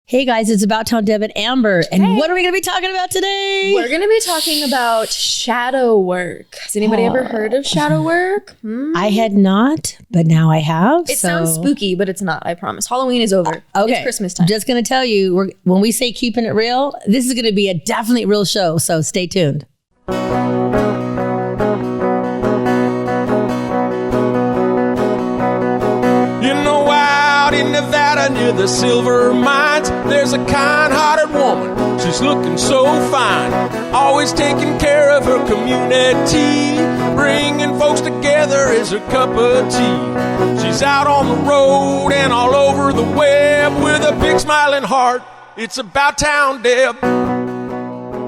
Hey guys, it's About Town Deb and Amber. And What are we going to be talking about today? We're going to be talking about shadow work. Has anybody ever heard of shadow work? I had not, but now I have. It sounds spooky, but it's not, I promise. Halloween is over. Okay. It's Christmas time. Just going to tell you, when we say keeping it real, this is going to be a definitely real show. So stay tuned. In Nevada near the silver mines, there's a kind-hearted woman. She's looking so fine, always taking care of her community. Bringing folks together is her cup of tea. She's out on the road and all over the web with a big smiling heart. It's About Town Deb.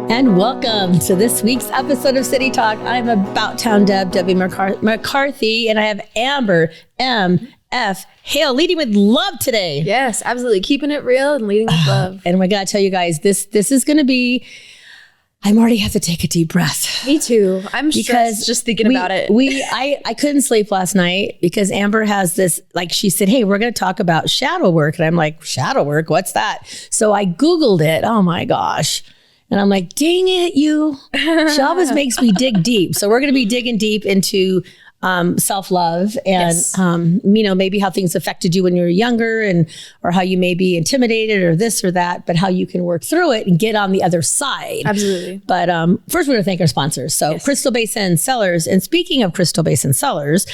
And welcome to this week's episode of City Talk. I'm About Town Deb, Debbie McCarthy, and I have Amber, M F Hale, leading with love today. Yes, absolutely. Keeping it real and leading with love. And we got to tell you guys, this is going to be, I'm already have to take a deep breath. Me too. I'm stressed just thinking about it. I couldn't sleep last night because Amber has this, like she said, hey, we're going to talk about shadow work. And I'm like, shadow work? What's that? So I Googled it. Oh my gosh. And I'm like, dang it, you. She always makes me dig deep. So we're going to be digging deep into self-love and, yes. Maybe how things affected you when you were younger or how you may be intimidated or this or that, but how you can work through it and get on the other side. Absolutely. But first, we're going to thank our sponsors. So yes. Crystal Basin, Cellars. And speaking of Crystal Basin, Cellars,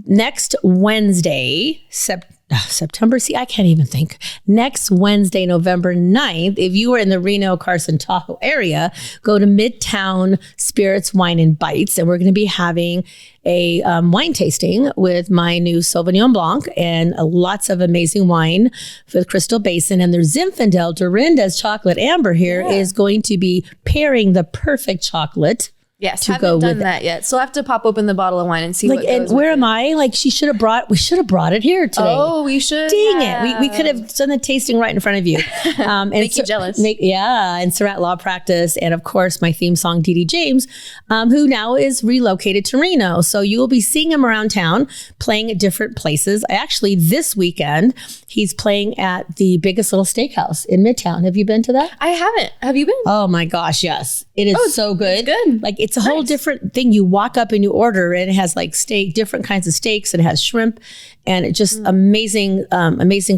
next Wednesday, September, I can't even think. Next Wednesday, November 9th, if you are in the Reno, Carson, Tahoe area, go to Midtown Spirits, Wine, and Bites. And we're going to be having a wine tasting with my new Sauvignon Blanc and lots of amazing wine for Crystal Basin. And their Zinfandel Dorinda's chocolate Amber here is going to be pairing the perfect chocolate. Yes, haven't done that yet. So I'll have to pop open the bottle of wine and see what goes and where am I? Like we should have brought it here today. Oh, we should. Dang it. We could have done the tasting right in front of you. Make you jealous. And Surratt Law Practice. And of course, my theme song, Dee Dee James, who now is relocated to Reno. So you will be seeing him around town playing at different places. Actually, this weekend, he's playing at the Biggest Little Steakhouse in Midtown. Have you been to that? I haven't. Have you been? Oh my gosh, yes. It is so good. It's good. Like it's a whole different thing. You walk up and you order and it has like different kinds of steaks, and it has shrimp, and it's just amazing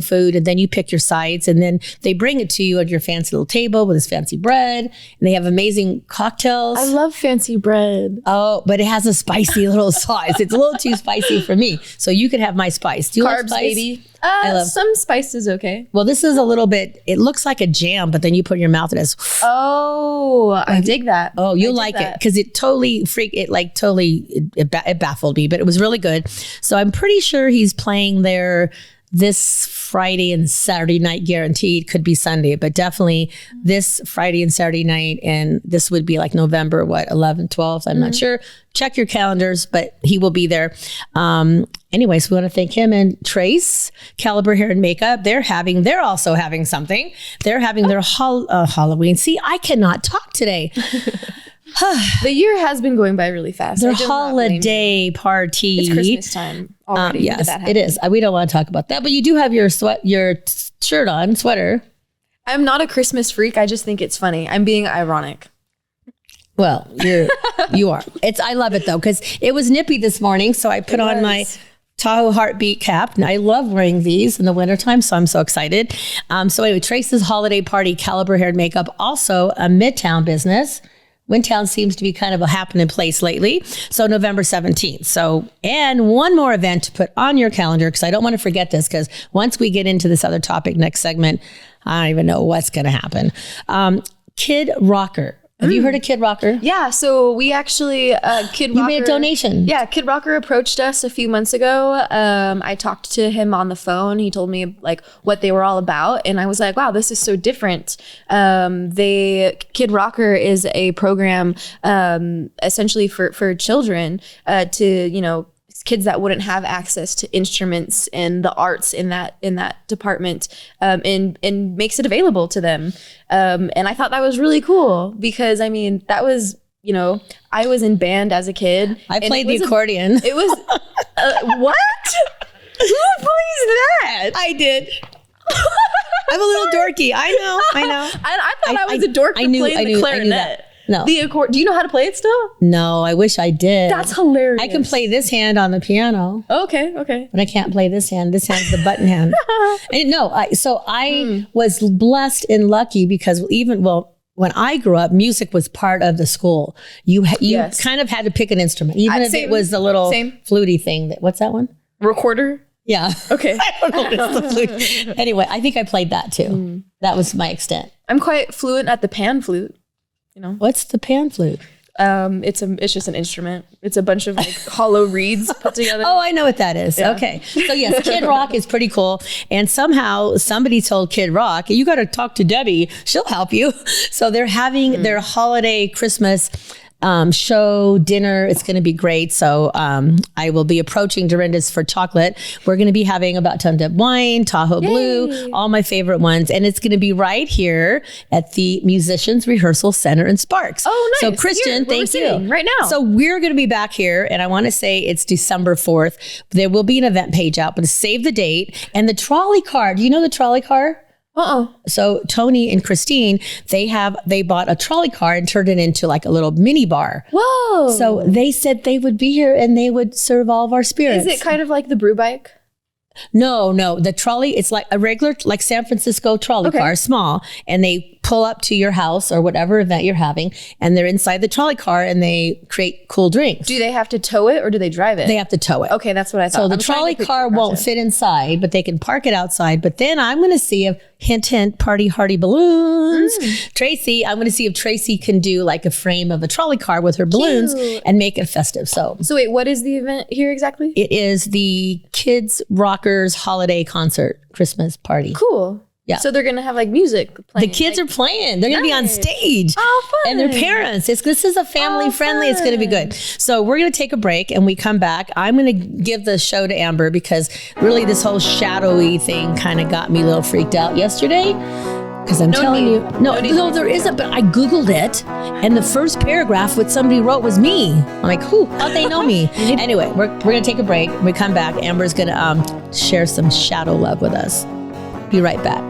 food. And then you pick your sides, and then they bring it to you at your fancy little table with this fancy bread, and they have amazing cocktails. I love fancy bread. Oh, but it has a spicy little sauce. It's a little too spicy for me. So you can have my spice. Do you Carbs, like spice? baby. I love some spice is okay. Well, this is a little bit, it looks like a jam, but then you put it in your mouth and it's. Oh, I dig that. Oh, you'll like it because it totally it baffled me, but it was really good. So I'm pretty sure he's playing there this Friday and Saturday night, guaranteed. Could be Sunday, but definitely this Friday and Saturday night. And this would be like November, 11th, 12th. I'm not sure. Check your calendars, but he will be there. Anyways, we want to thank him and Trace, Caliber Hair and Makeup. They're also having something. They're having their Halloween. See, I cannot talk today. The year has been going by really fast. Their holiday party. It's Christmas time already. Yes, it is. We don't want to talk about that, but you do have your shirt on, sweater. I'm not a Christmas freak. I just think it's funny. I'm being ironic. Well, you are. I love it though, because it was nippy this morning, so I put on my Tahoe Heartbeat cap. And I love wearing these in the wintertime, so I'm so excited. So anyway, Trace's holiday party, Caliber Hair and Makeup, also a Midtown business. Midtown seems to be kind of a happening place lately. So November 17th. So, and one more event to put on your calendar, because I don't want to forget this, because once we get into this other topic, next segment, I don't even know what's going to happen. Kid Rocker. Have you heard of Kid Rocker? Yeah, so we actually, Kid Rocker... You made a donation. Yeah, Kid Rocker approached us a few months ago. I talked to him on the phone. He told me like what they were all about. And I was like, wow, this is so different. Kid Rocker is a program essentially for children to, kids that wouldn't have access to instruments and the arts in that department, and makes it available to them. And I thought that was really cool because that was, I was in band as a kid. I played the accordion. It was, what? Who plays that? I did. I'm a little dorky. I know. I thought I was a dork for playing the clarinet. No. The accord. Do you know how to play it still? No, I wish I did. That's hilarious. I can play this hand on the piano. Okay. But I can't play this hand. This hand's the button hand. I was blessed and lucky because when I grew up, music was part of the school. You kind of had to pick an instrument, even if it was the little fluty thing. What's that one? Recorder? Yeah. Okay. I don't know what it's the flute. Anyway, I think I played that too. That was my extent. I'm quite fluent at the pan flute. You know, what's the pan flute? It's just an instrument. It's a bunch of like hollow reeds put together. Oh, I know what that is. Yeah. Okay. So yes, Kid Rock is pretty cool. And somehow somebody told Kid Rock, you got to talk to Debbie. She'll help you. So they're having their holiday Christmas show, dinner. It's going to be great. So I will be approaching Dorinda's for chocolate. We're going to be having About Time Deb wine, Tahoe Blue, all my favorite ones. And it's going to be right here at the Musicians Rehearsal Center in Sparks. Oh, nice. So Kristen, thank you. Right now. So we're going to be back here. And I want to say it's December 4th. There will be an event page out, but save the date. And the trolley car. Do you know the trolley car? So Tony and Christine, they bought a trolley car and turned it into like a little mini bar. Whoa. So they said they would be here and they would serve all of our spirits. Is it kind of like the brew bike? No. The trolley, it's like a regular, like San Francisco trolley car, small, and they pull up to your house or whatever event you're having, and they're inside the trolley car and they create cool drinks. Do they have to tow it or do they drive it? They have to tow it. Okay, that's what I thought. So the trolley car won't fit inside, but they can park it outside. But then I'm going to see if, hint, party hardy balloons. Tracy, I'm going to see if Tracy can do like a frame of a trolley car with her balloons and make it festive. So wait, what is the event here exactly? It is the Kids Rockers Holiday Concert Christmas party. Cool. Yeah. So they're going to have like music playing. The kids are playing. They're going to be on stage. Oh, fun. And their parents. This is a family friendly. It's going to be good. So we're going to take a break and we come back. I'm going to give the show to Amber because really this whole shadowy thing kind of got me a little freaked out yesterday. Because I'm telling you, no, there isn't, but I Googled it and the first paragraph what somebody wrote was me. I'm like, how'd they know me? Anyway, we're going to take a break. When we come back, Amber's going to share some shadow love with us. Be right back.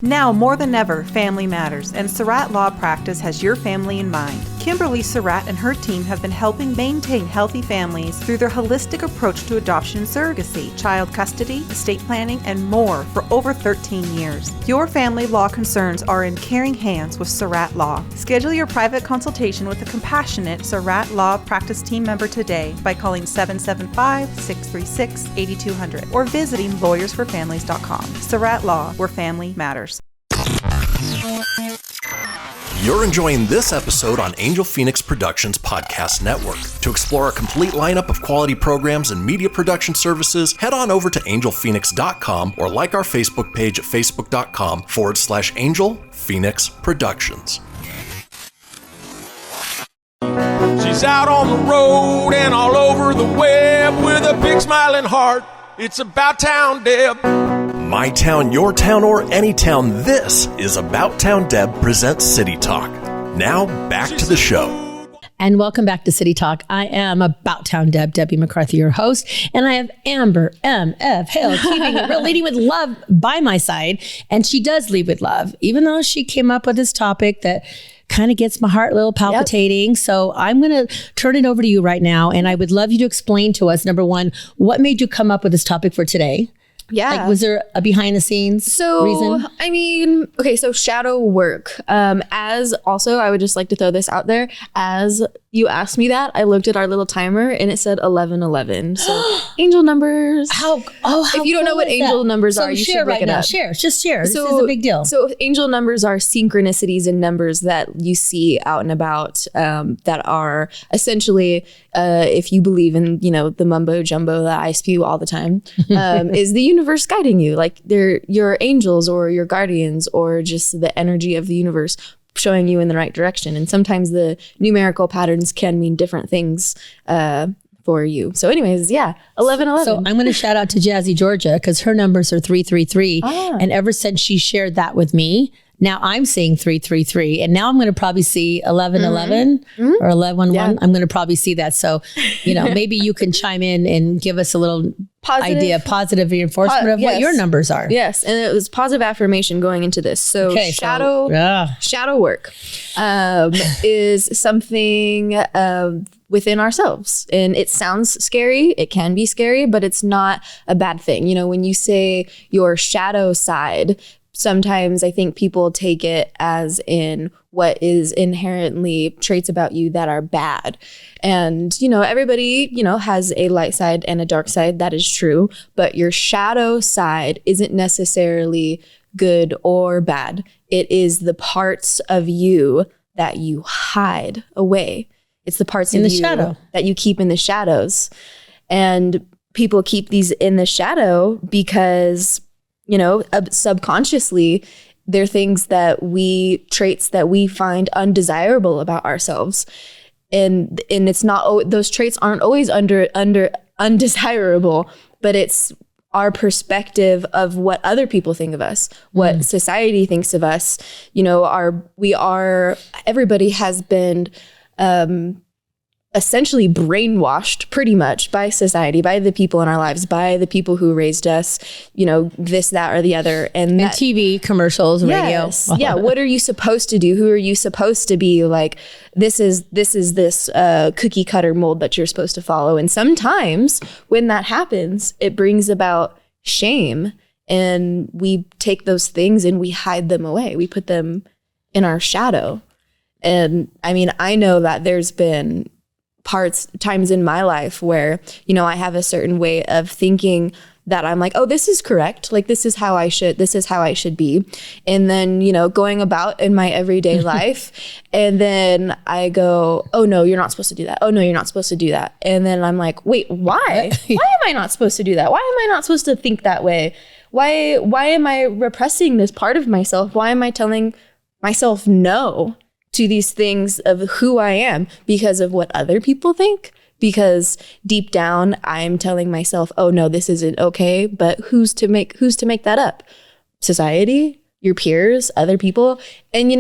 Now more than ever, family matters, and Surratt Law Practice has your family in mind. Kimberly Surratt and her team have been helping maintain healthy families through their holistic approach to adoption and surrogacy, child custody, estate planning, and more for over 13 years. Your family law concerns are in caring hands with Surratt Law. Schedule your private consultation with a compassionate Surratt Law Practice team member today by calling 775-636-8200 or visiting lawyersforfamilies.com. Surratt Law, where family matters. You're enjoying this episode on Angel Phoenix Productions Podcast Network. To explore a complete lineup of quality programs and media production services, head on over to angelphoenix.com or like our Facebook page at facebook.com/Angel Phoenix Productions. She's out on the road and all over the web with a big smiling heart. It's About Town Deb. My town, your town, or any town, this is About Town Deb presents City Talk. Now, back to the show. And welcome back to City Talk. I am About Town Deb, Debbie McCarthy, your host. And I have Amber M F Hale, keeping it real, leading with love by my side. And she does lead with love, even though she came up with this topic that kind of gets my heart a little palpitating. Yep. So I'm going to turn it over to you right now. And I would love you to explain to us, number one, what made you come up with this topic for today? Yeah. Like, was there a behind the scenes reason? I mean, okay, so shadow work. As also, I would just like to throw this out there. As you asked me that, I looked at our little timer and it said 1111. So angel numbers. If you don't know what angel numbers are, you should look it up. Share. Just share. This is a big deal. So angel numbers are synchronicities and numbers that you see out and about that are essentially, if you believe in, the mumbo jumbo that I spew all the time, is the universe guiding you. Like they're your angels or your guardians or just the energy of the universe showing you in the right direction. And sometimes the numerical patterns can mean different things for you. So anyways, 1111. So I'm going to shout out to Jazzy Georgia because her numbers are 333. And ever since she shared that with me, Now I'm seeing 333, and now I'm going to probably see 1111 or 1111. Yeah. I'm going to probably see that. So, maybe you can chime in and give us a little positive reinforcement of what your numbers are. Yes, and it was positive affirmation going into this. So shadow work is something within ourselves, and it sounds scary. It can be scary, but it's not a bad thing. When you say your shadow side, sometimes I think people take it as in what is inherently traits about you that are bad. And, everybody, has a light side and a dark side. That is true. But your shadow side isn't necessarily good or bad. It is the parts of you that you hide away. It's the parts of you shadow that you keep in the shadows. And people keep these in the shadow because subconsciously, they're things traits that we find undesirable about ourselves. And it's not, those traits aren't always undesirable, but it's our perspective of what other people think of us, what society thinks of us. Everybody has been, essentially brainwashed pretty much by society, by the people in our lives, by the people who raised us, this, that, or the other. And TV, commercials, radio. Yeah. What are you supposed to do? Who are you supposed to be? Like, this is this cookie cutter mold that you're supposed to follow. And sometimes when that happens, it brings about shame, and we take those things and we hide them away. We put them in our shadow. And I know that there's been times in my life where, I have a certain way of thinking that I'm like, oh, this is correct. Like, this is how I should be. And then, going about in my everyday life. And then I go, oh no, you're not supposed to do that. Oh no, you're not supposed to do that. And then I'm like, wait, why? Why am I not supposed to do that? Why am I not supposed to think that way? Why am I repressing this part of myself? Why am I telling myself no to these things of who I am? Because of what other people think? Because deep down I'm telling myself, oh no, this isn't okay. But who's to make that up? Society, your peers, other people. And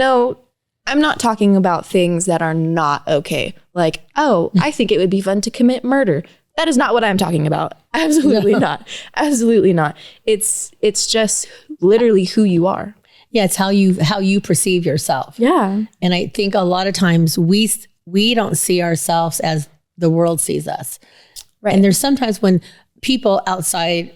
I'm not talking about things that are not okay. Like, oh, I think it would be fun to commit murder. That is not what I'm talking about. Absolutely not. Absolutely not. It's just literally who you are. Yeah, it's how you perceive yourself. Yeah. And I think a lot of times we don't see ourselves as the world sees us. Right. And there's sometimes when people outside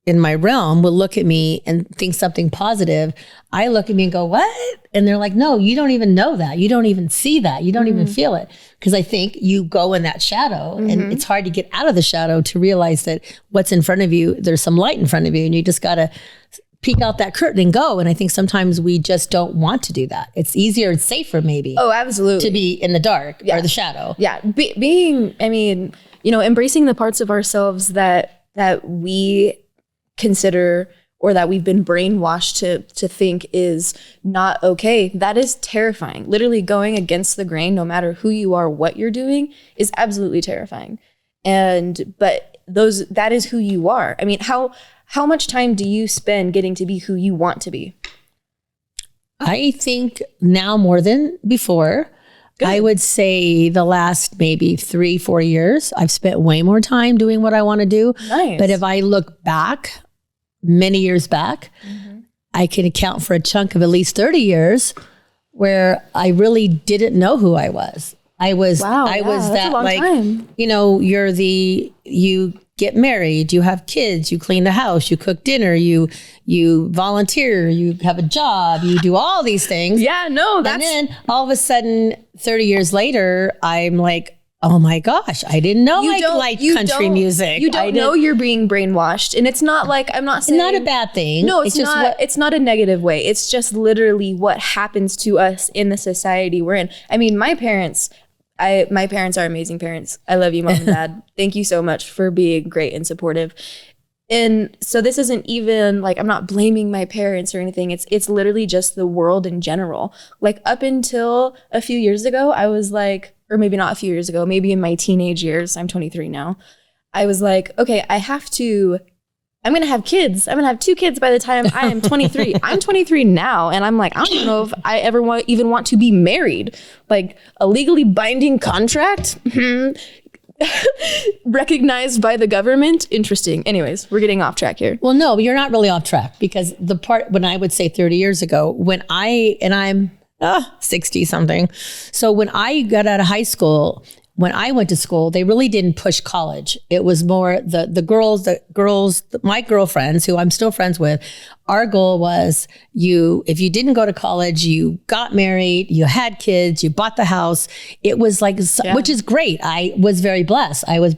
in my realm will look at me and think something positive, I look at me and go, what? And they're like, no, you don't even know that. You don't even see that. You don't even feel it. Because I think you go in that shadow and it's hard to get out of the shadow to realize that what's in front of you, there's some light in front of you, and you just got to peek out that curtain and go. And I think sometimes we just don't want to do that. It's easier and safer maybe. Oh, absolutely. To be in the dark or the shadow. Yeah. Embracing the parts of ourselves that we consider or that we've been brainwashed to think is not okay. That is terrifying. Literally going against the grain, no matter who you are, what you're doing, is absolutely terrifying. But that is who you are. How much time do you spend getting to be who you want to be? I think now more than before. Good. I would say the last maybe 3-4 years, I've spent way more time doing what I want to do. Nice. But if I look back, many years back, I can account for a chunk of at least 30 years where I really didn't know who I was. I was that like, time. You get married, you have kids, you clean the house, you cook dinner, you volunteer, you have a job, you do all these things. Yeah, no, and then all of a sudden, 30 years later, I'm like, oh my gosh, I didn't know I like country music. You don't know you're being brainwashed. And it's not like, I'm not saying. It's not a bad thing. No, it's not. It's not a negative way. It's just literally what happens to us in the society we're in. My parents are amazing parents. I love you, Mom and Dad. Thank you so much for being great and supportive. And so this isn't even like, I'm not blaming my parents or anything. It's literally just the world in general. Like up until a few years ago, I was like, or maybe not a few years ago, maybe in my teenage years, I'm 23 now. I was like, okay, I have to I'm going to have kids. I'm going to have 2 kids by the time I am 23. I'm 23 now. And I'm like, I don't know if I ever even want to be married. Like a legally binding contract recognized by the government. Interesting. Anyways, we're getting off track here. Well, no, you're not really off track, because the part when I would say 30 years ago, when I'm 60 something. So when I got out of high school, when I went to school, they really didn't push college. It was more the girls, my girlfriends who I'm still friends with, our goal was if you didn't go to college, you got married, you had kids, you bought the house. It was like, which is great. I was very blessed. I was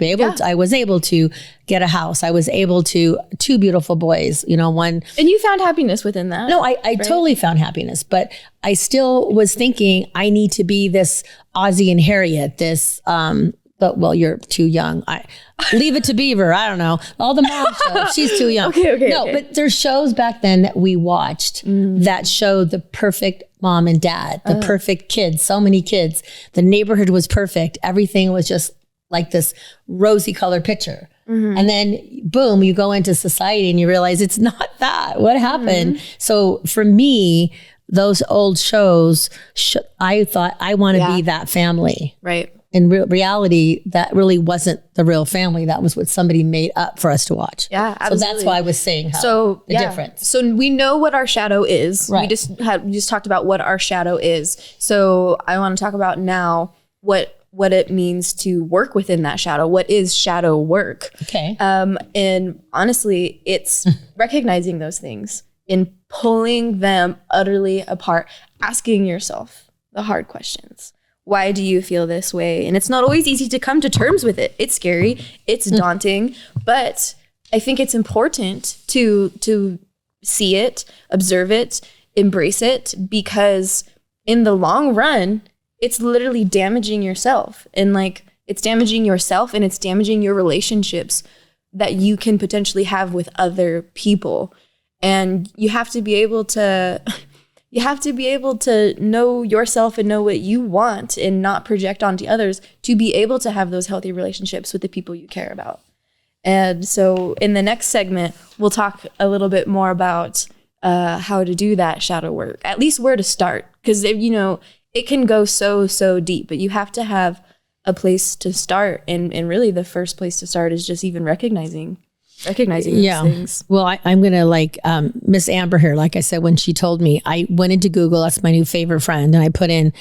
able to get a house. I was able to, 2 beautiful boys, one. And you found happiness within that. No, I totally found happiness, but I still was thinking I need to be this Ozzie and Harriet, this, but well, you're too young. Leave It to Beaver. I don't know. All the mom shows. She's too young. Okay. But there's shows back then that we watched that showed the perfect mom and dad, the perfect kids, so many kids. The neighborhood was perfect. Everything was just like this rosy colored picture. And then boom, you go into society and you realize it's not that. What happened? So for me, those old shows, I thought I want to be that family. Right. In reality, that really wasn't the real family. That was what somebody made up for us to watch. Yeah, absolutely. So that's why I was saying the difference. So we know what our shadow is. Right. We just talked about what our shadow is. So I want to talk about now what it means to work within that shadow. What is shadow work? Okay. And honestly, it's recognizing those things and pulling them utterly apart, asking yourself the hard questions. Why do you feel this way? And it's not always easy to come to terms with it. It's scary. It's daunting. But I think it's important to see it, observe it, embrace it, because in the long run, it's literally damaging yourself. And like, it's damaging yourself and it's damaging your relationships that you can potentially have with other people. And you have to be able to know yourself and know what you want and not project onto others to be able to have those healthy relationships with the people you care about. And so in the next segment, we'll talk a little bit more about how to do that shadow work, at least where to start. Because, it can go so deep, but you have to have a place to start. And really the first place to start is just even recognizing those things. Well, I'm going to Miss Amber here. Like I said, when she told me, I went into Google, that's my new favorite friend. And I put in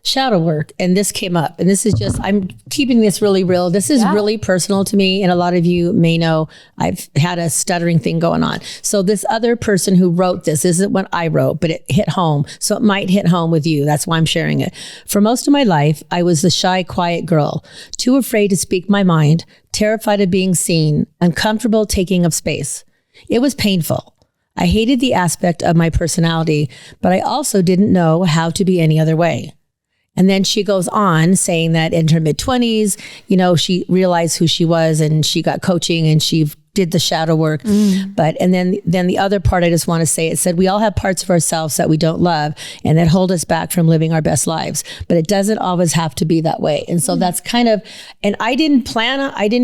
shadow work and this came up, and this is just, I'm keeping this really real. This is really personal to me. And a lot of you may know I've had a stuttering thing going on. So this other person who wrote this isn't what I wrote, but it hit home. So it might hit home with you. That's why I'm sharing it. For most of my life, I was the shy, quiet girl, too afraid to speak my mind, terrified of being seen, uncomfortable taking up space. It was painful. I hated the aspect of my personality, but I also didn't know how to be any other way. And then she goes on saying that in her mid-20s, she realized who she was and she got coaching and she did the shadow work. But, and then the other part I just want to say, it said, we all have parts of ourselves that we don't love and that hold us back from living our best lives, but it doesn't always have to be that way. And so that's kind of, and I didn't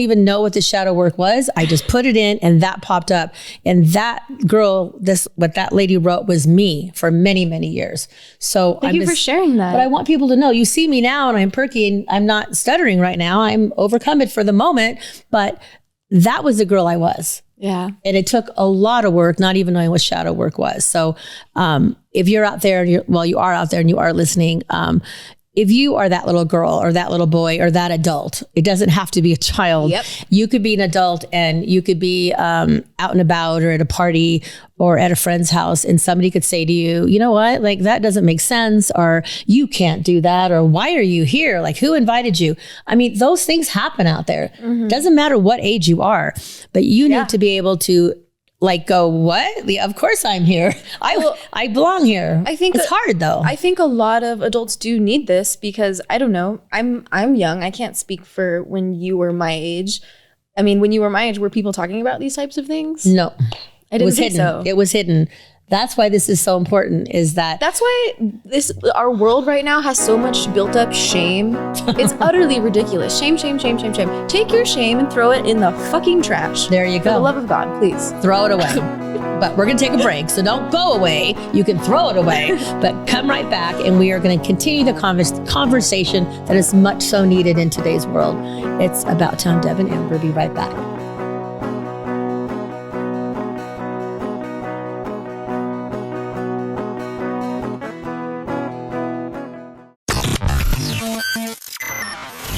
even know what the shadow work was. I just put it in and that popped up. And that girl, what that lady wrote was me for many, many years. So Thank you for sharing that. But I want people to know, you see me now and I'm perky and I'm not stuttering right now. I'm overcome it for the moment, but that was the girl I was. Yeah. And it took a lot of work, not even knowing what shadow work was. So if you're out there, you are out there and you are listening, if you are that little girl or that little boy or that adult, it doesn't have to be a child. Yep. You could be an adult and you could be out and about or at a party or at a friend's house and somebody could say to you, you know what, like that doesn't make sense, or you can't do that, or why are you here? Like who invited you? I mean, those things happen out there. Doesn't matter what age you are, but you need to be able to go, what? Of course I'm here. I belong here. I think it's hard though. I think a lot of adults do need this because I don't know. I'm young. I can't speak for when you were my age. I mean, when you were my age, were people talking about these types of things? No. I didn't think hidden. so. It was hidden. That's why this is so important, is that That's why our world right now has so much built up shame. It's utterly ridiculous. Shame, shame, shame, shame, shame. Take your shame and throw it in the fucking trash. There you For go. the love of God, please. Throw it away. But we're going to take a break, so don't go away. You can throw it away, but come right back, and we are going to continue the conversation that is much so needed in today's world. It's About Town Deb and Amber. Be right back.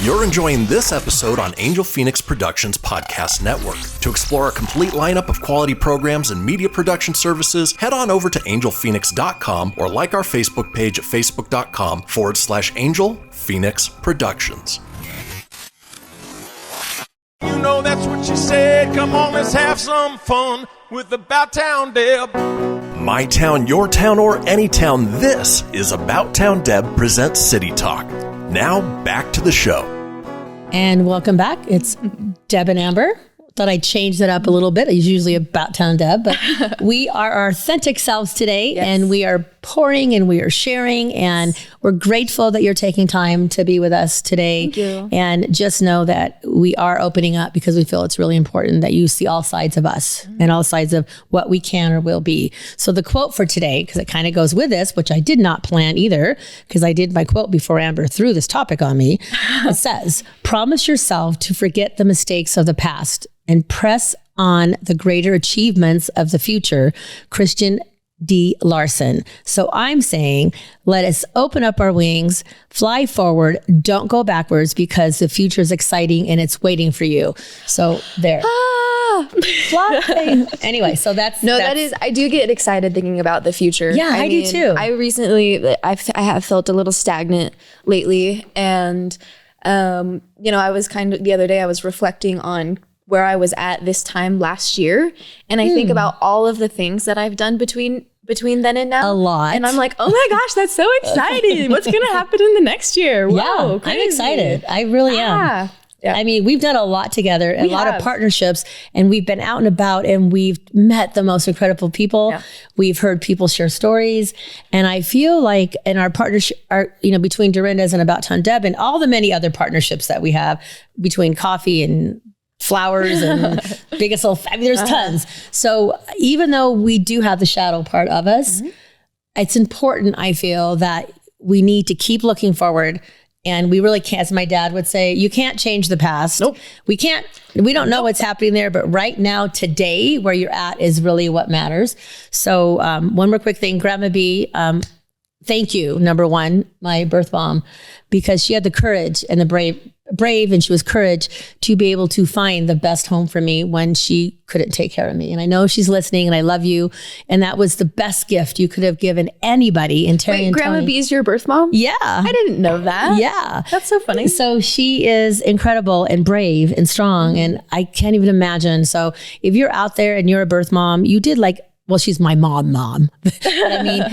You're enjoying this episode on Angel Phoenix Productions Podcast Network. To explore a complete lineup of quality programs and media production services, head on over to angelphoenix.com or like our Facebook page at facebook.com/Angel Phoenix Productions. You know that's what she said. Come on, let's have some fun with About Town Deb. My town, your town, or any town, this is About Town Deb presents City Talk. Now, back to the show. And welcome back. It's Deb and Amber. Thought I'd change that up a little bit. It's usually About Town Deb, but we are our authentic selves today, and we are pouring and we are sharing, and we're grateful that you're taking time to be with us today. Thank you. And just know that we are opening up because we feel it's really important that you see all sides of us and all sides of what we can or will be. So the quote for today, because it kind of goes with this, which I did not plan either, because I did my quote before Amber threw this topic on me. It says, promise yourself to forget the mistakes of the past and press on the greater achievements of the future. Christian D. Larson. So I'm saying, let us open up our wings, fly forward, don't go backwards, because the future is exciting and it's waiting for you. So there. Fly. Anyway, so that's I do get excited thinking about the future. Yeah, I do too. I recently, I have felt a little stagnant lately. And, I was the other day I was reflecting on where I was at this time last year. And I think about all of the things that I've done between then and now. A lot. And I'm like, oh my gosh, that's so exciting. What's going to happen in the next year? Wow, yeah, crazy. I'm excited. I really am. Yeah. I mean, we've done a lot together, a lot of partnerships, and we've been out and about, and we've met the most incredible people. Yeah. We've heard people share stories. And I feel like in our partnership, between Dorinda's and About Town Deb and all the many other partnerships that we have between coffee and flowers and biggest little, there's tons. So even though we do have the shadow part of us, it's important, I feel, that we need to keep looking forward. And we really can't, as my dad would say, you can't change the past. Nope. We don't know what's happening there, but right now, today, where you're at is really what matters. So one more quick thing, Grandma B, thank you, number one, my birth mom, because she had the courage and the brave, and she was courage to be able to find the best home for me when she couldn't take care of me. And I know she's listening, and I love you. And that was the best gift you could have given anybody in Terry. Wait, and Grandma Tony. B is your birth mom? Yeah. I didn't know that. Yeah. That's so funny. So she is incredible and brave and strong, and I can't even imagine. So if you're out there and you're a birth mom, you did she's my mom. But I mean,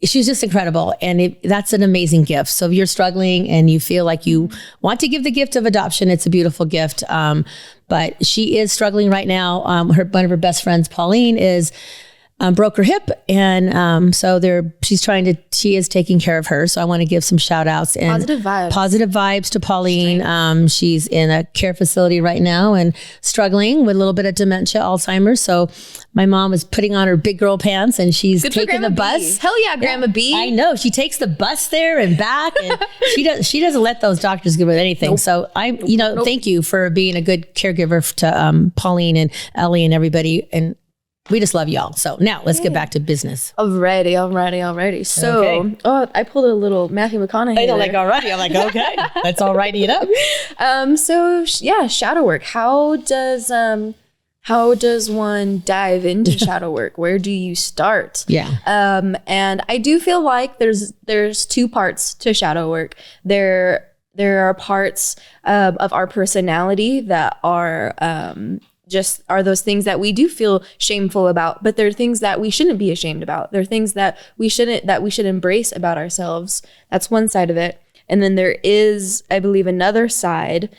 she's just incredible. And that's an amazing gift. So if you're struggling and you feel like you want to give the gift of adoption, it's a beautiful gift. But she is struggling right now. One of her best friends, Pauline, broke her hip. And she is taking care of her. So I want to give some shout outs and positive vibes to Pauline. She's in a care facility right now and struggling with a little bit of dementia, Alzheimer's. So my mom was putting on her big girl pants, and she's taking the bus. Hell yeah, Grandma B. I know. She takes the bus there and back, and she doesn't let those doctors give her anything. Nope. So thank you for being a good caregiver to Pauline and Ellie and everybody. And we just love y'all. So now let's get back to business. Alrighty. So, I pulled a little Matthew McConaughey. I know, alrighty. I'm okay. Let's alrighty it up. Shadow work. How does one dive into shadow work? Where do you start? Yeah. And I do feel like there's two parts to shadow work. There are parts of our personality that are are those things that we do feel shameful about, but there are things that we shouldn't be ashamed about. There are things that we should embrace about ourselves. That's one side of it. And then there is, I believe, another side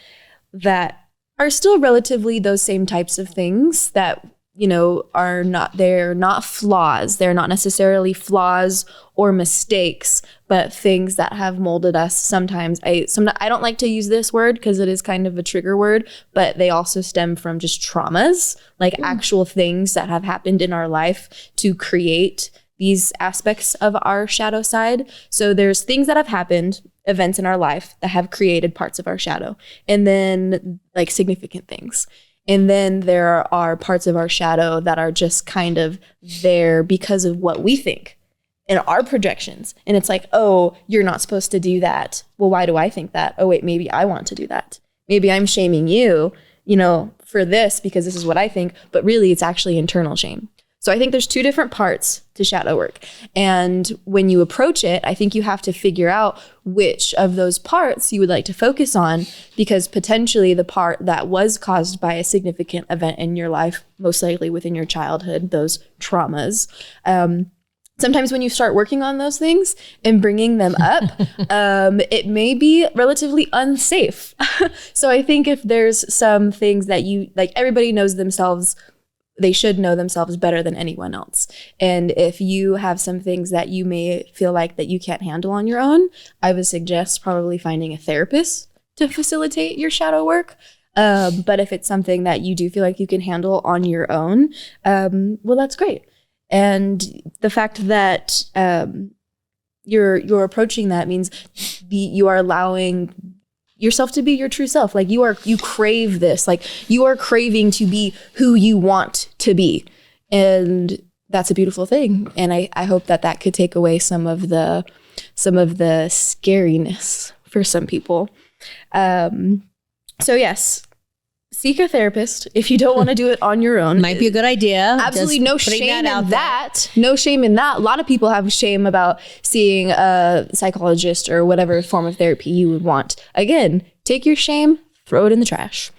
that are still relatively those same types of things that they're not flaws. They're not necessarily flaws or mistakes, but things that have molded us. Sometimes I don't like to use this word because it is kind of a trigger word, but they also stem from just traumas, like actual things that have happened in our life to create these aspects of our shadow side. So there's things that have happened, events in our life that have created parts of our shadow, and then like significant things. And then there are parts of our shadow that are just kind of there because of what we think and our projections. And it's like, oh, you're not supposed to do that. Well, why do I think that? Oh, wait, maybe I want to do that. Maybe I'm shaming you, for this because this is what I think, but really it's actually internal shame. So I think there's two different parts to shadow work. And when you approach it, I think you have to figure out which of those parts you would like to focus on, because potentially the part that was caused by a significant event in your life, most likely within your childhood, those traumas, sometimes when you start working on those things and bringing them up, it may be relatively unsafe. So I think if there's some things that everybody knows themselves, they should know themselves better than anyone else. And if you have some things that you may feel like that you can't handle on your own, I would suggest probably finding a therapist to facilitate your shadow work. But if it's something that you do feel like you can handle on your own, well, that's great. And the fact that you're approaching that means you are allowing yourself to be your true self. Like you crave this, like you are craving to be who you want to be. And that's a beautiful thing. And I hope that could take away some of the scariness for some people. So yes, seek a therapist if you don't want to do it on your own. Might be a good idea. Absolutely no shame in that. No shame in that. A lot of people have shame about seeing a psychologist or whatever form of therapy you would want. Again, take your shame, throw it in the trash.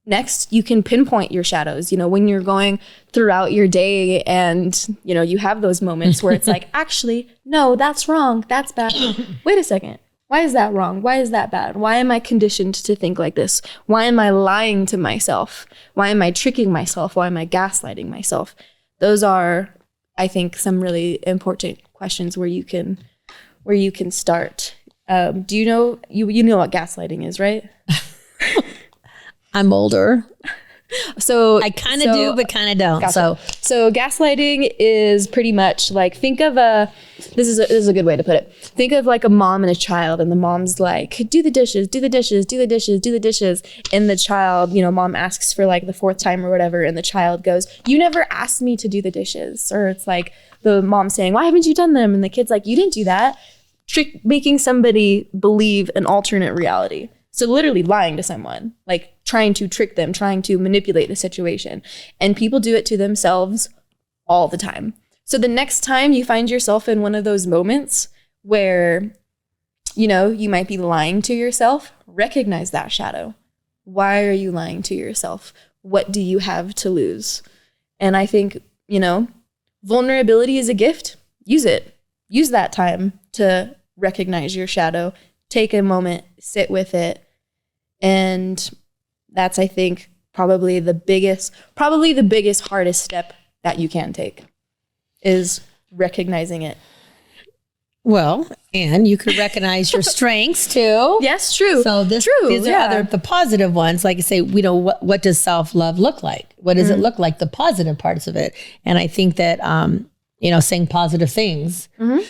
Next, you can pinpoint your shadows. When you're going throughout your day and, you have those moments where it's like, actually, no, that's wrong. That's bad. Wait a second. Why is that wrong? Why is that bad? Why am I conditioned to think like this? Why am I lying to myself? Why am I tricking myself? Why am I gaslighting myself? Those are, I think, some really important questions where you can start. Do you know what gaslighting is, right? I'm older. So I kind of do, but kind of don't. Gotcha. So gaslighting is pretty much like, think of this is a good way to put it. Think of like a mom and a child, and the mom's like, do the dishes, do the dishes, do the dishes, do the dishes. And the child, mom asks for like the fourth time or whatever. And the child goes, you never asked me to do the dishes. Or it's like the mom saying, why haven't you done them? And the kid's like, you didn't do that. Making somebody believe an alternate reality. So literally lying to someone, like trying to trick them, trying to manipulate the situation. And people do it to themselves all the time. So the next time you find yourself in one of those moments where, you might be lying to yourself, recognize that shadow. Why are you lying to yourself? What do you have to lose? And I think, vulnerability is a gift. Use it. Use that time to recognize your shadow. Take a moment, sit with it. And that's, I think, probably the biggest, hardest step that you can take is recognizing it. Well, and you could recognize your strengths too. Yes, true. So these are the positive ones. Like I say, what does self-love look like? What does it look like? The positive parts of it. And I think that, saying positive things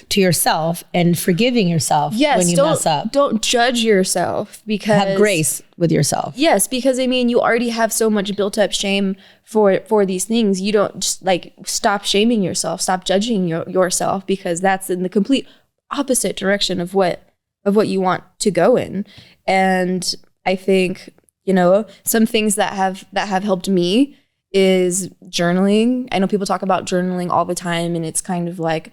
to yourself and forgiving yourself when you mess up. Don't judge yourself, because have grace with yourself. Yes, because you already have so much built up shame for these things. You don't just stop shaming yourself, stop judging yourself, because that's in the complete opposite direction of what you want to go in. And I think, some things that have helped me is journaling. I know people talk about journaling all the time, and it's kind of like,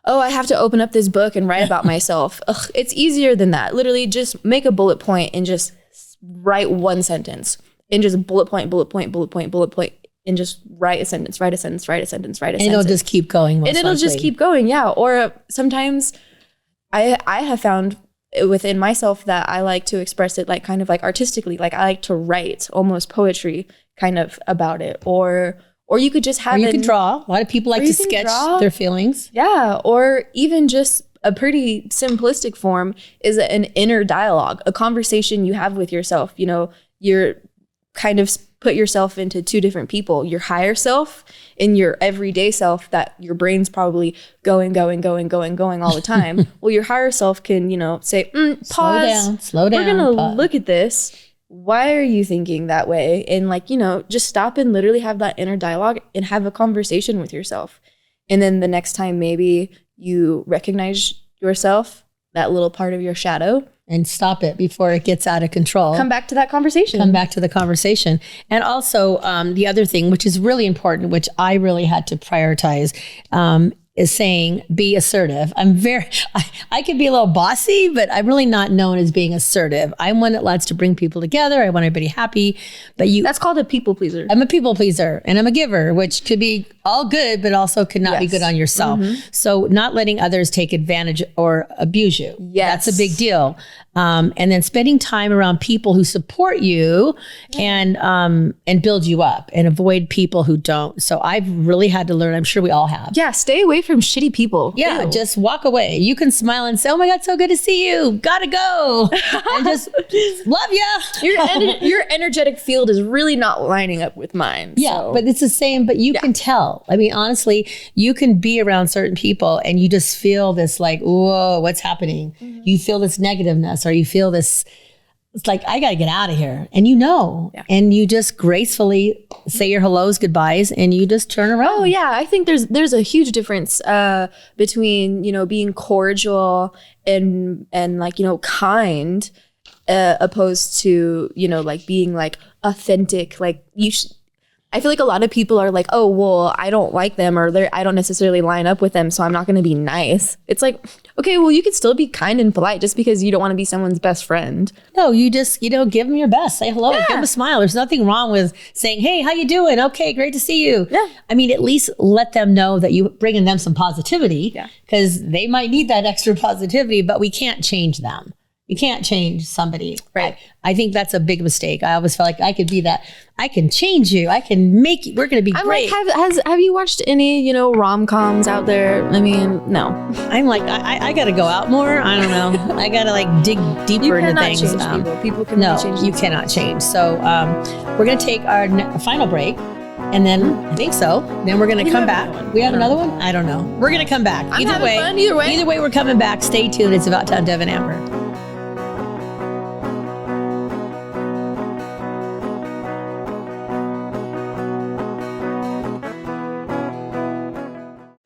oh, I have to open up this book and write about myself. It's easier than that. Literally just make a bullet point and just write one sentence, and just bullet point, and just write a sentence. And it'll just keep going. Just keep going. Yeah. Or sometimes I have found within myself that I like to express it kind of artistically. Like I like to write almost poetry, kind of about it, or you could just have Or you could draw. A lot of people like to sketch their feelings. Yeah. Or even just a pretty simplistic form is an inner dialogue, a conversation you have with yourself. You know, you're kind of put yourself into two different people, your higher self and your everyday self that your brain's probably going all the time. Well, your higher self can, you know, say, pause, slow down. We're going to look at this. Why are you thinking that way? And like, you know, just stop and literally have that inner dialogue and have a conversation with yourself. And then the next time maybe you recognize yourself, that little part of your shadow, and stop it before it gets out of control. Come back to that conversation. Come back to the conversation. And also the other thing, which is really important, which I really had to prioritize, is saying, be assertive. I could be a little bossy, but I'm really not known as being assertive. I'm one that likes to bring people together. I want everybody happy. But that's called a people pleaser. I'm a people pleaser and I'm a giver, which could be all good, but also could not be good on yourself. So not letting others take advantage or abuse you. Yes. That's a big deal. And then spending time around people who support you and build you up, and avoid people who don't. So I've really had to learn, I'm sure we all have. Yeah, stay away from shitty people. Yeah, Ew. just walk away. You can smile and say, oh my God, so good to see you. Gotta go. And just love ya. Your energetic field is really not lining up with mine. Yeah, so. but it's the same, but you can tell. I mean, honestly, you can be around certain people and you just feel this like, whoa, what's happening? You feel this negativeness, or you feel this, it's like, I got to get out of here. And and you just gracefully say your hellos, goodbyes, and you just turn around. Oh yeah, I think there's a huge difference between, you know, being cordial and like, you know, kind, opposed to, you know, like being like authentic. Like I feel like a lot of people are like, oh, well, I don't like them, or I don't necessarily line up with them, so I'm not going to be nice. It's like, okay, well, you can still be kind and polite just because you don't want to be someone's best friend. No, you just, you know, give them your best. Say hello, give them a smile. There's nothing wrong with saying, hey, how you doing? Okay, great to see you. Yeah. I mean, at least let them know that you bringing them some positivity, because they might need that extra positivity, but we can't change them. You can't change somebody. Right. I think that's a big mistake. I always felt like I could be that. I can change you. I can make you. We're going to be great. Like, have you watched any, you know, rom-coms out there? I mean, no. I'm like, I got to go out more. I don't know. I got to like dig deeper into things. You cannot change people. People can no, change you cannot change. So we're going to take our final break. And then I think so. Then we're going to come back. We have another one? I don't know. We're going to come back. I'm having fun either way. Either way, we're coming back. Stay tuned. It's About Town Dev and Amber.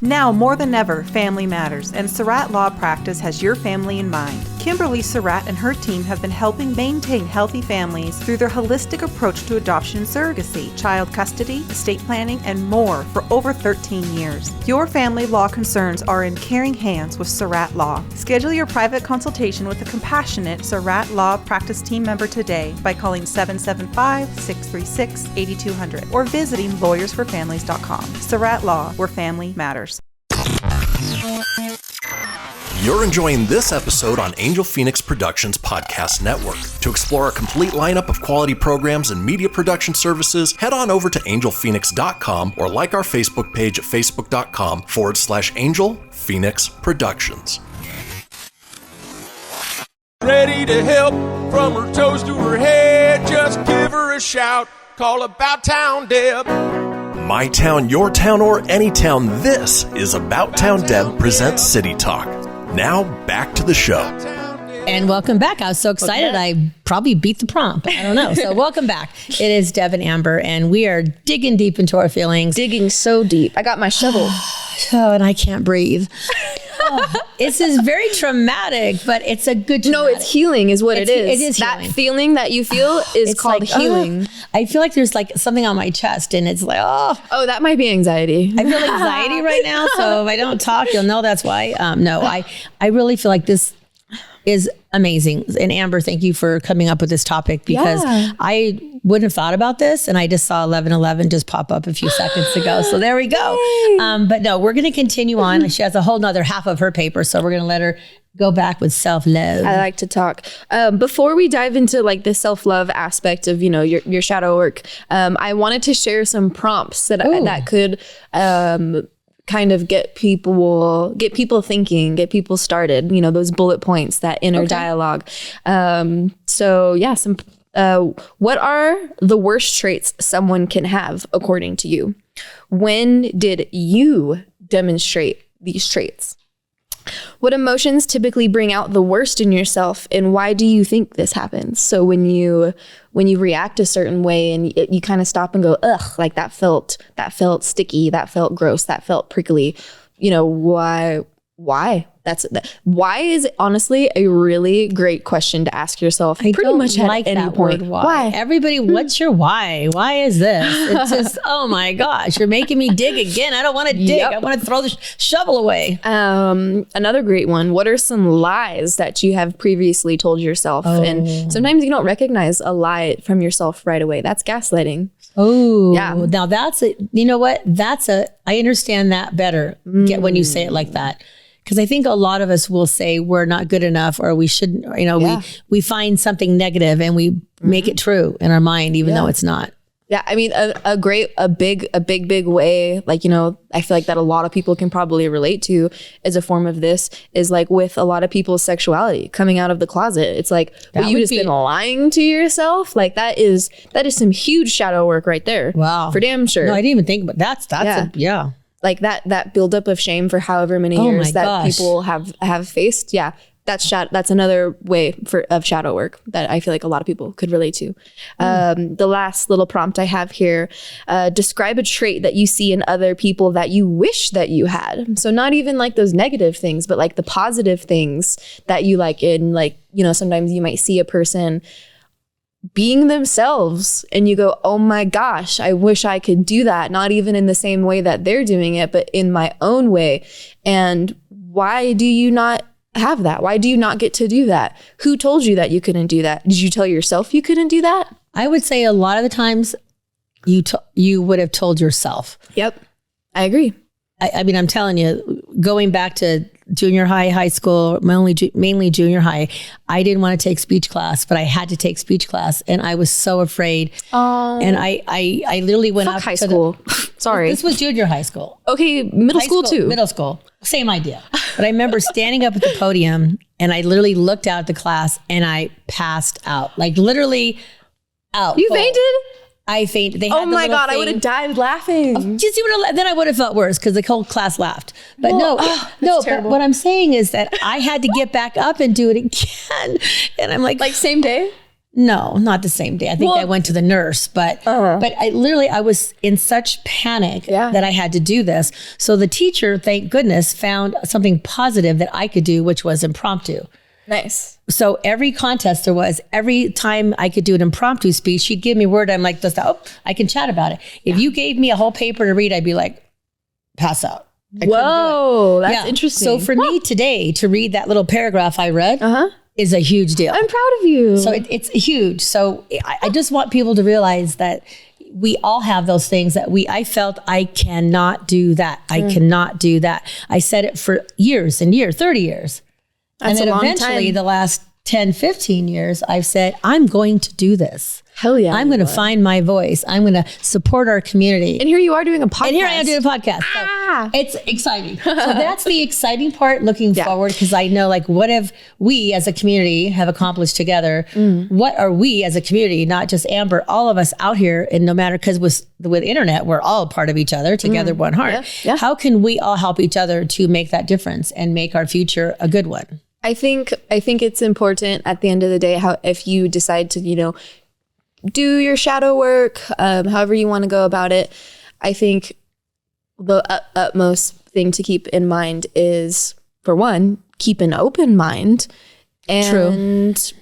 Now more than ever, family matters, and Surratt Law Practice has your family in mind. Kimberly Surratt and her team have been helping maintain healthy families through their holistic approach to adoption and surrogacy, child custody, estate planning, and more for over 13 years. Your family law concerns are in caring hands with Surratt Law. Schedule your private consultation with a compassionate Surratt Law Practice team member today by calling 775-636-8200 or visiting lawyersforfamilies.com. Surratt Law, where family matters. You're enjoying this episode on Angel Phoenix Productions Podcast Network. To explore a complete lineup of quality programs and media production services, head on over to angelphoenix.com or like our Facebook page at facebook.com/Angel Phoenix Productions. Ready to help from her toes to her head. Just give her a shout. Call About Town Deb. My town, your town, or any town, this is About Town Deb presents City Talk. Now, back to the show. And welcome back. I was so excited. I probably beat the prompt. I don't know. So welcome back. It is Deb and Amber, and we are digging deep into our feelings. Digging so deep. I got my shovel. Oh, and I can't breathe. This is very traumatic, but it's a good traumatic. No, it's healing is what it is. It is that healing. feeling that you feel is called like, healing. I feel like there's like something on my chest, and it's like, Oh, that might be anxiety. I feel anxiety right now. So if I don't talk, you'll know that's why. No, I really feel like this. is amazing. And Amber, thank you for coming up with this topic, because I wouldn't have thought about this, and I just saw 11:11 just pop up a few seconds ago. So there we go. But no, we're going to continue on. She has a whole nother half of her paper, so we're going to let her go back with self-love. I like to talk. Before we dive into like the self-love aspect of, your shadow work, I wanted to share some prompts that could kind of get people thinking, get people started, those bullet points, that inner dialogue. What are the worst traits someone can have according to you? When did you demonstrate these traits? What emotions typically bring out the worst in yourself, and why do you think this happens? So when you react a certain way and you kind of stop and go, ugh, like that felt sticky, that felt gross, that felt prickly, why? Why is honestly a really great question to ask yourself. Pretty much at any point. Why? Everybody, what's your why? Why is this? It's just, oh my gosh, you're making me dig again. I don't want to dig. I want to throw the shovel away. Another great one. What are some lies that you have previously told yourself? And sometimes you don't recognize a lie from yourself right away. That's gaslighting. Oh, yeah. Now that's it. You know what? I understand that better when you say it like that. Because I think a lot of us will say we're not good enough, or we shouldn't, we find something negative and we make it true in our mind, even though it's not. Yeah. I mean, a big way, like, I feel like that a lot of people can probably relate to as a form of this is like with a lot of people's sexuality coming out of the closet. It's like, you just been lying to yourself. Like that is some huge shadow work right there. Wow. For damn sure. No, I didn't even think about that's like that buildup of shame for however many years that people have faced. Yeah. That's another way of shadow work that I feel like a lot of people could relate to. The last little prompt I have here, describe a trait that you see in other people that you wish that you had. So not even like those negative things, but like the positive things that you like in, like, sometimes you might see a person being themselves and you go, oh my gosh, I wish I could do that. Not even in the same way that they're doing it, but in my own way. And why do you not have that? Why do you not get to do that? Who told you that you couldn't do that? Did you tell yourself you couldn't do that? I would say a lot of the times you would have told yourself. Yep. I agree. I mean, I'm telling you, going back to junior high school, mainly junior high, I didn't want to take speech class, but I had to take speech class, and I was so afraid. Oh. And I literally went up high school. Sorry. This was junior high school. Okay, middle school too. Middle school. Same idea. But I remember standing up at the podium, and I literally looked out at the class and I passed out. Like literally out. You fainted? I fainted. Oh my God, I would have died laughing. Then I would have felt worse because the whole class laughed. But but what I'm saying is that I had to get back up and do it again. And I'm like same day? No, not the same day. I think I went to the nurse, but I was in such panic that I had to do this. So the teacher, thank goodness, found something positive that I could do, which was impromptu. Nice. So every contest every time I could do an impromptu speech, she'd give me a word. I'm like, I can chat about it. If you gave me a whole paper to read, I'd be like, pass out. Whoa, that's interesting. So for me today to read that little paragraph I read is a huge deal. I'm proud of you. So it's huge. So I just want people to realize that we all have those things that I felt I cannot do that. I cannot do that. I said it for years and years, 30 years. That's and then eventually the last 10, 15 years, I've said, I'm going to do this. Hell yeah. I'm going to find my voice. I'm going to support our community. And here you are doing a podcast. And here I am doing a podcast. So it's exciting. So that's the exciting part looking forward, because I know, like, what have we as a community have accomplished together? What are we as a community, not just Amber, all of us out here, and no matter, because with internet, we're all part of each other, together, one heart. Yeah. How can we all help each other to make that difference and make our future a good one? I think it's important at the end of the day, how if you decide to, do your shadow work, however you want to go about it, I think the utmost thing to keep in mind is, for one, keep an open mind and,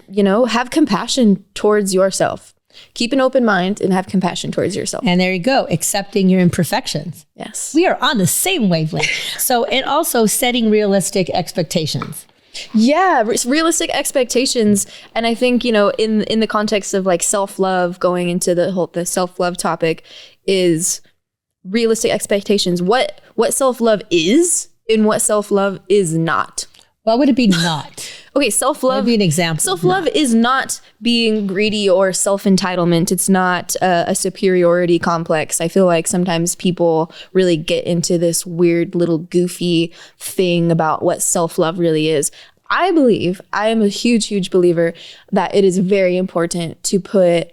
have compassion towards yourself. Keep an open mind and have compassion towards yourself. And there you go, accepting your imperfections. Yes. We are on the same wavelength. So, and also setting realistic expectations. Yeah, realistic expectations. And I think, you know, in the context of like self-love, going into the self-love topic, is realistic expectations. What self-love is and what self-love is not. What would it be not? Okay, self-love. Be an example. Self-love is not being greedy or self-entitlement. It's not a superiority complex. I feel like sometimes people really get into this weird little goofy thing about what self-love really is. I am a huge believer that it is very important to put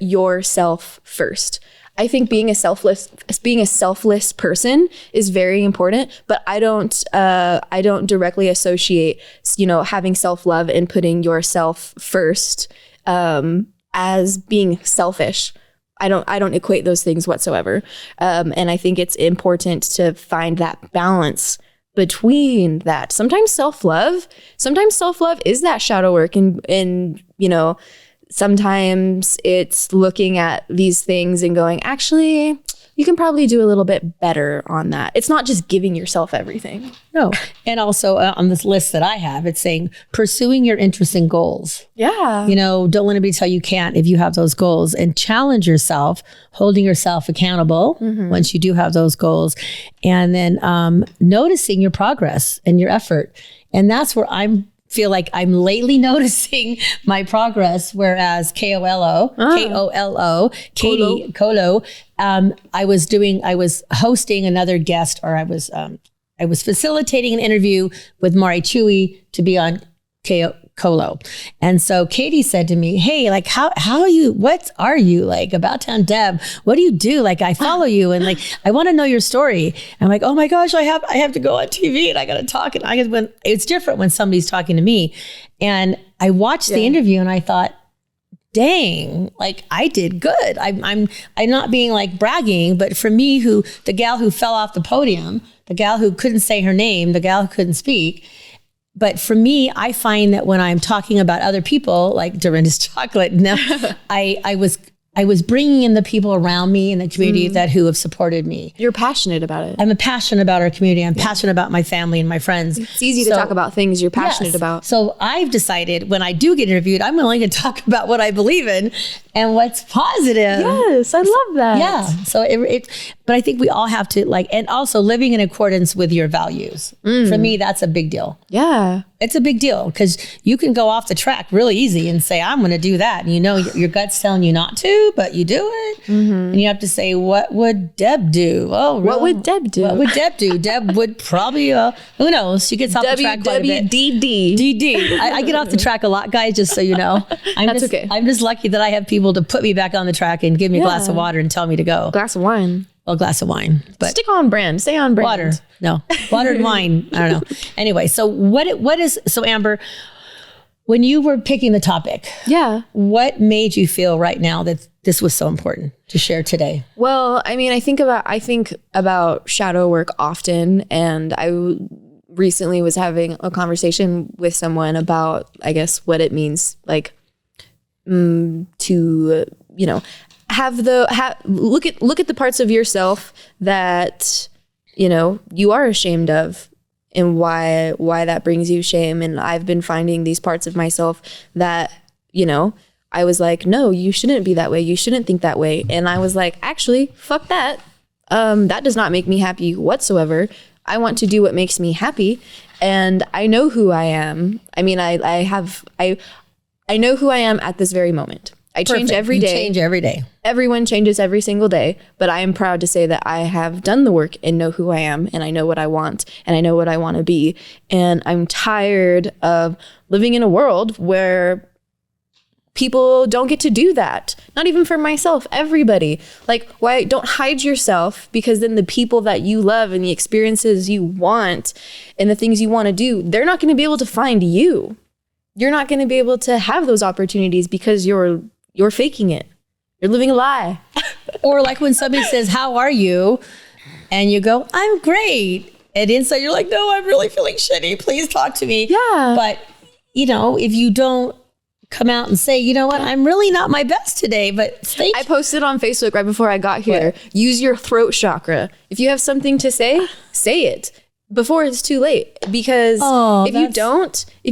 yourself first. I think being a selfless person is very important, but I don't directly associate, you know, having self-love and putting yourself first as being selfish. I don't equate those things whatsoever. And I think it's important to find that balance between that. Sometimes self-love is that shadow work, and you know, sometimes it's looking at these things and going, actually, you can probably do a little bit better on that. It's not just giving yourself everything. No. And also on this list that I have, it's saying pursuing your interests and goals. Yeah. You know, don't let anybody tell you can't if you have those goals, and challenge yourself, holding yourself accountable once you do have those goals, and then noticing your progress and your effort. And that's where feel like I'm lately noticing my progress, whereas K-O-L-O, Katie Colo, I was hosting another guest, or I was facilitating an interview with Mari Chewy to be on Colo. And so Katie said to me, hey, like, how are you? What are you like? About Town Deb? What do you do? Like, I follow you, and like, I want to know your story. I'm like, oh my gosh, I have to go on TV, and I got to talk. And when it's different when somebody's talking to me. And I watched the interview, and I thought, dang, like, I did good. I'm not being like bragging, but for me, the gal who fell off the podium, the gal who couldn't say her name, the gal who couldn't speak. But for me, I find that when I'm talking about other people, like Dorinda's Chocolate, I was bringing in the people around me in the community who have supported me. You're passionate about it. I'm passionate about our community. I'm passionate about my family and my friends. It's easy to talk about things you're passionate about. So I've decided when I do get interviewed, I'm willing to talk about what I believe in and what's positive. Yes, I love that. Yeah. So but I think we all have to and also living in accordance with your values. For me, that's a big deal. Yeah. It's a big deal because you can go off the track really easy and say, I'm going to do that. And you know, your gut's telling you not to, but you do it. And you have to say, what would Deb do? Oh, really? What would Deb do? What would Deb do? Deb would probably, who knows? She gets off the track quite a bit. DD. I get off the track a lot, guys, just so you know. That's okay. I'm just lucky that I have people to put me back on the track and give me a glass of water and tell me to go. Glass of wine. Well, a glass of wine. But stick on brand. Stay on brand. Water. No. Water and wine. I don't know. Anyway, so so Amber, when you were picking the topic, what made you feel right now that this was so important to share today? Well, I mean, I think about shadow work often, and I recently was having a conversation with someone about, I guess, what it means, like, to, you know, look at the parts of yourself that, you know, you are ashamed of, and why that brings you shame. And I've been finding these parts of myself that, you know, I was like, no, you shouldn't be that way. You shouldn't think that way. And I was like, actually, fuck that. That does not make me happy whatsoever. I want to do what makes me happy. And I know who I am. I mean, I know who I am at this very moment. I change every day. You change every day. Everyone changes every single day, but I am proud to say that I have done the work and know who I am, and I know what I want, and I know what I want to be. And I'm tired of living in a world where people don't get to do that. Not even for myself, everybody. Like, why don't hide yourself? Because then the people that you love and the experiences you want and the things you want to do, they're not going to be able to find you. You're not going to be able to have those opportunities because you're faking it. You're living a lie. Or like when somebody says, how are you? And you go, I'm great. And inside you're like, no, I'm really feeling shitty. Please talk to me. Yeah. But, you know, if you don't come out and say, you know what, I'm really not my best today, but I posted on Facebook right before I got here, use your throat chakra. If you have something to say, say it. before it's too late, because if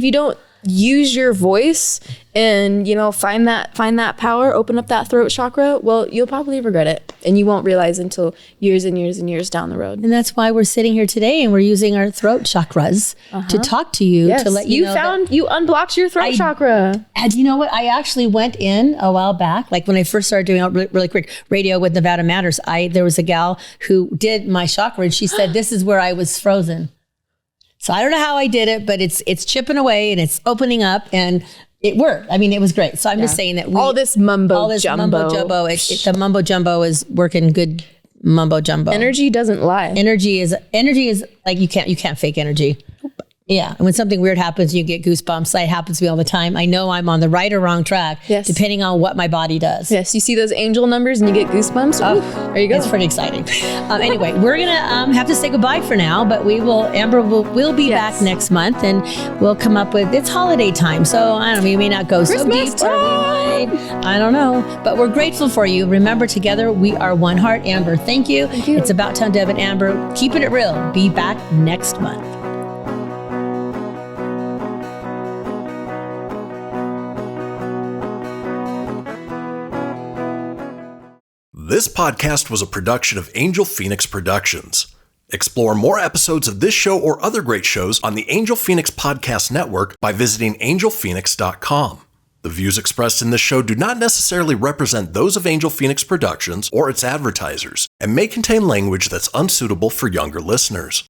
you don't use your voice and, you know, find that power, open up that throat chakra, well, you'll probably regret it, and you won't realize until years and years and years down the road. And that's why we're sitting here today, and we're using our throat chakras to talk to you, to let you know you unblocked your throat chakra. And you know what? I actually went in a while back, like when I first started doing really quick radio with Nevada Matters. There was a gal who did my chakra, and she said this is where I was frozen. So I don't know how I did it, but it's chipping away and it's opening up, and it worked. I mean, it was great. So I'm just saying that all this mumbo jumbo, the mumbo jumbo is working good. Mumbo jumbo. Energy doesn't lie. Energy is like you can't fake energy. Yeah. And when something weird happens, you get goosebumps. That happens to me all the time. I know I'm on the right or wrong track, depending on what my body does. Yes. You see those angel numbers and you get goosebumps. There you go. It's pretty exciting. Anyway, we're going to have to say goodbye for now, but Amber will be back next month, and we'll come up with, it's holiday time. So I don't know, we may not go so deep. I don't know, but we're grateful for you. Remember, together we are one heart. Amber, thank you. Thank you. It's About Time, Deb and Amber. Keeping it real. Be back next month. This podcast was a production of Angel Phoenix Productions. Explore more episodes of this show or other great shows on the Angel Phoenix Podcast Network by visiting angelphoenix.com. The views expressed in this show do not necessarily represent those of Angel Phoenix Productions or its advertisers, and may contain language that's unsuitable for younger listeners.